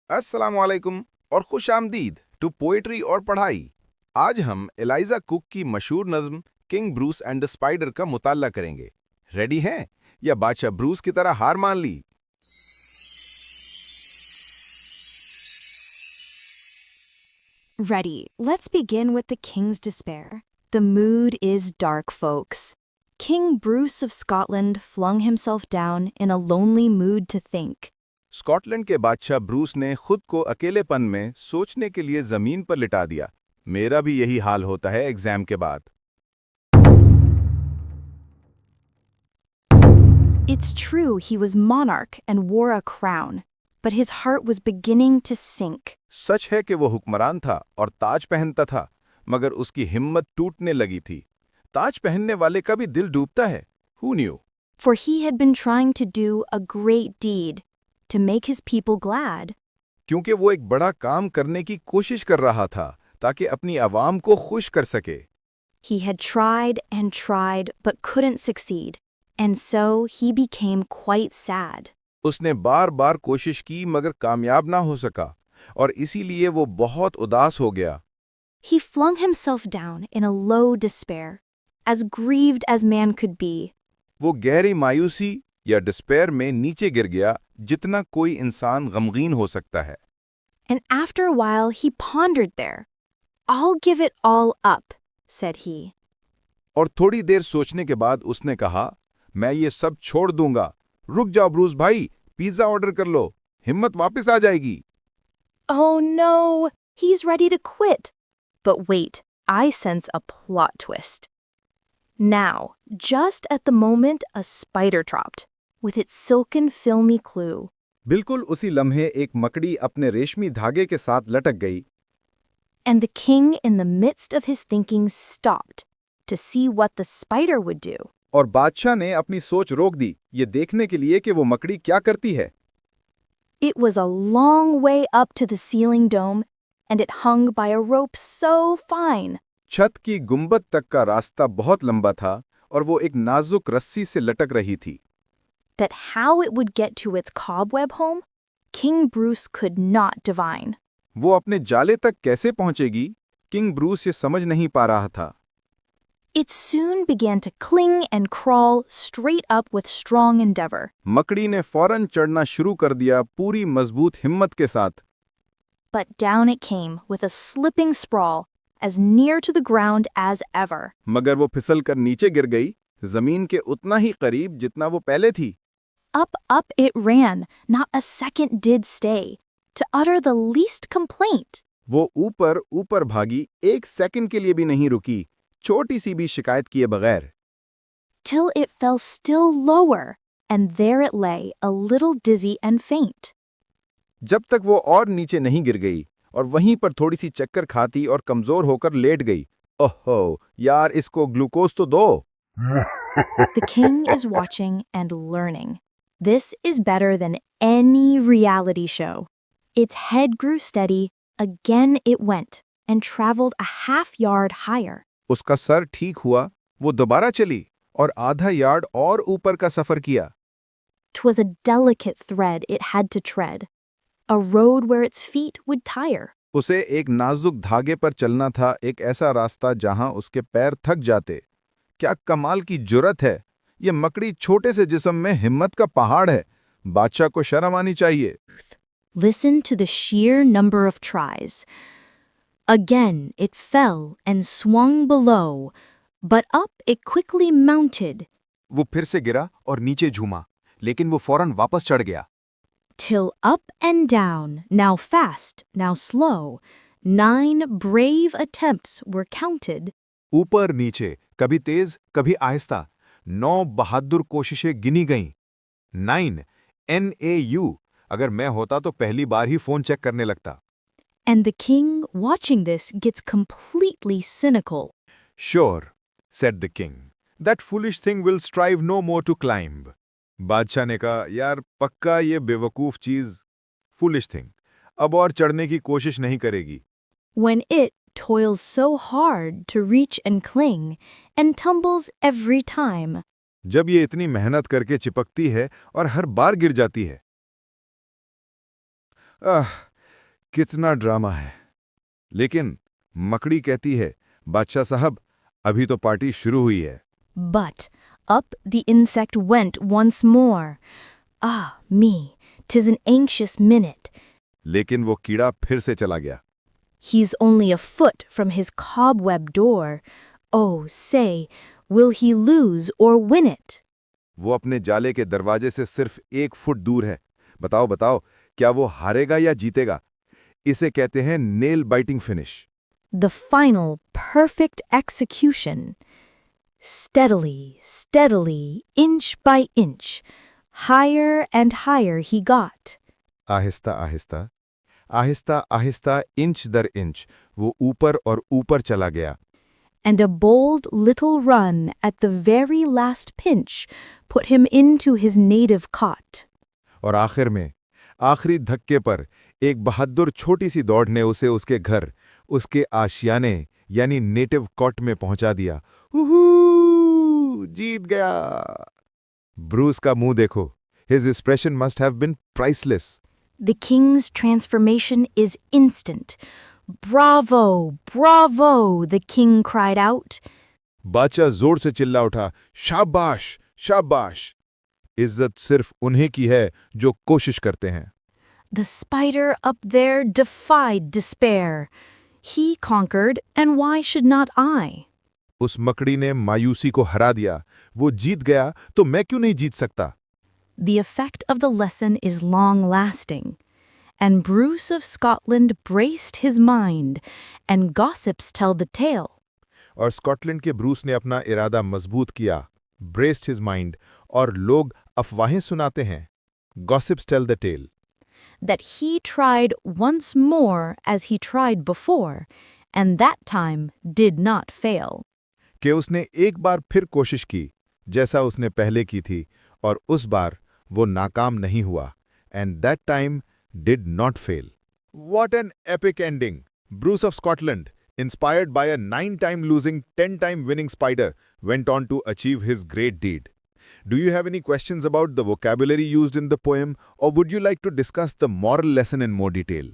अस्सलाम वालेकुम और खुश आमदीद टू पोएट्री और पढ़ाई। आज हम एलाइजा कुक की मशहूर नज़्म king Bruce and the spider का मुताला करेंगे। रेडी हैं या बादशाह ब्रूस की तरह हार मान ली? Ready. Let's begin with the king's despair. The mood is dark, folks. King Bruce of Scotland flung himself down in a lonely mood to think. Scotland के बादशाह ब्रूस ने खुद को अकेलेपन में सोचने के लिए जमीन पर लिटा दिया। मेरा भी यही हाल होता है एग्जाम के बाद। It's true he was monarch and wore a crown, but his heart was beginning to sink. सच है कि वो हुक्मरान था और ताज पहनता था, मगर उसकी हिम्मत टूटने लगी थी। ताज पहनने वाले का भी दिल डूबता है। Who knew? For he had been trying to do a great deed, to make his people glad. क्योंकि वो एक बड़ा काम करने की कोशिश कर रहा था ताकि अपनी आवाम को खुश कर सके। He had tried and tried but couldn't succeed, and so he became quite sad. उसने बार बार कोशिश की मगर कामयाब ना हो सका और इसीलिए वो बहुत उदास हो गया। He flung himself down in a low despair, as grieved as man could be. वो गहरी मायूसी या डिस्पेयर में नीचे गिर गया जितना कोई इंसान गमगीन हो सकता है। And after a while he pondered there. I'll give it all up, said he. और थोड़ी देर सोचने के बाद उसने कहा, मैं ये सब छोड़ दूंगा। रुक जाओ ब्रूस भाई, पिज्जा ऑर्डर कर लो, हिम्मत वापस आ जाएगी। Oh no, he's ready to quit. But wait, I sense a plot twist. Now, just at the moment, a spider dropped, with its silken filmy clue. बिल्कुल उसी लम्हे एक मकड़ी अपने रेशमी धागे के साथ लटक गई And the king, in the midst of his thinking, stopped to see what the spider would do. और बादशाह ने अपनी सोच रोक दी ये देखने के लिए कि वो मकड़ी क्या करती है। It was a long way up to the ceiling dome, and it hung by a rope so fine छत की गुंबद तक का रास्ता बहुत लंबा था और वो एक नाजुक रस्सी से लटक रही थी। that how it would get to its cobweb home, King Bruce could not divine. वो अपने जाले तक कैसे पहुंचेगी, किंग ब्रूस ये समझ नहीं पा रहा था। It soon began to cling and crawl straight up with strong endeavor. मकड़ी ने फौरन चढ़ना शुरू कर दिया पूरी मजबूत हिम्मत के साथ। But down it came with a slipping sprawl, as near to the ground as ever. मगर वो फिसल कर नीचे गिर गई, जमीन के उतना ही करीब जितना वो पहले थी। Up it ran, not a second did stay, to utter the least complaint. वो ऊपर ऊपर भागी, एक सेकंड के लिए भी नहीं रुकी, छोटी सी भी शिकायत किए बगैर। Till it fell still lower, and there it lay, a little dizzy and faint. जब तक वो और नीचे नहीं गिर गई और वहीं पर थोड़ी सी चक्कर खाती और कमजोर होकर लेट गई। ओहो यार, इसको ग्लूकोज तो दो। The king is watching and learning. This is better than any reality show. Its head grew steady, again it went, and traveled a half-yard higher. उसका सर ठीक हुआ, वो दोबारा चली और आधा यार्ड और ऊपर का सफर किया। 'Twas a delicate thread it had to tread, a road where its feet would tire. उसे एक नाजुक धागे पर चलना था, एक ऐसा रास्ता जहां उसके पैर थक जाते। क्या कमाल की जुर्रत है! ये मकड़ी छोटे से जिस्म में हिम्मत का पहाड़ है। बादशाह को शर्म आनी चाहिए। Listen to the sheer number of tries. Again it fell and swung below, but up it quickly mounted, वो फिर से गिरा और नीचे झूमा, लेकिन वो फौरन वापस चढ़ गया। till up and down, now fast, now slow, 9 brave attempts were counted. ऊपर नीचे, कभी तेज कभी आहिस्ता, 9 बहादुर कोशिशें गिनी गईं। 9 NAU। अगर मैं होता तो पहली बार ही फोन चेक करने लगता। And the king, watching this, gets completely cynical. Sure, said the king. That foolish thing will strive no more to climb. बादशाह ने कहा, यार पक्का ये बेवकूफ चीज, foolish thing, अब और चढ़ने की कोशिश नहीं करेगी। When it toils so hard to reach and cling, and tumbles every time. जब ये इतनी मेहनत करके चिपकती है और हर बार गिर जाती है। कितना ड्रामा है। लेकिन मकड़ी कहती है, बादशाह साहब, अभी तो पार्टी शुरू हुई है। But up the insect went once more. Ah, me, 'tis an anxious minute. लेकिन वो कीड़ा फिर से चला गया। He's only a foot from his cobweb door. Oh, say, will he lose or win it? वो अपने जाले के दरवाजे से सिर्फ 1 फुट दूर है। बताओ बताओ, क्या वो हारेगा या जीतेगा? इसे कहते हैं nail biting finish. The final, perfect execution. Steadily, steadily, inch by inch, higher and higher he got. Aahista Aahista, Aahista Aahista, inch there inch वो ऊपर और ऊपर चला गया। And a bold little run at the very last pinch put him into his native cot. और आखिर में, आखिरी धक्के पर एक बहादुर छोटी सी दौड़ ने उसे उसके घर, उसके आशियाने यानी नेटिव कॉट में पहुंचा दिया। उहू, जीत गया। ब्रूस का मुंह देखो। His expression must have been priceless. The king's transformation is instant. Bravo, bravo, the king cried out. बादशाह जोर से चिल्ला उठा, शाबाश, शाबाश। इज्जत सिर्फ उन्हें की है जो कोशिश करते हैं। The spider up there defied despair. He conquered, and why should not I? उस मकड़ी ने मायूसी को हरा दिया। वो जीत गया तो मैं क्यों नहीं जीत सकता? The effect of the lesson is long-lasting, and Bruce of Scotland braced his mind, and gossips tell the tale. और स्कॉटलैंड के ब्रूस ने अपना इरादा मजबूत किया, ब्रेस्ड हिज माइंड, और लोग अफवाहें सुनाते हैं, gossips tell the tale, That he tried once more as he tried before, and that time did not fail. कि उसने एक बार फिर कोशिश की, जैसा उसने पहले की थी, और उस बार वो नाकाम नहीं हुआ, and that time did not fail. What an epic ending! Bruce of Scotland, inspired by a 9-time losing, 10-time winning spider, went on to achieve his great deed. Do you have any questions about the vocabulary used in the poem, or would you like to discuss the moral lesson in more detail?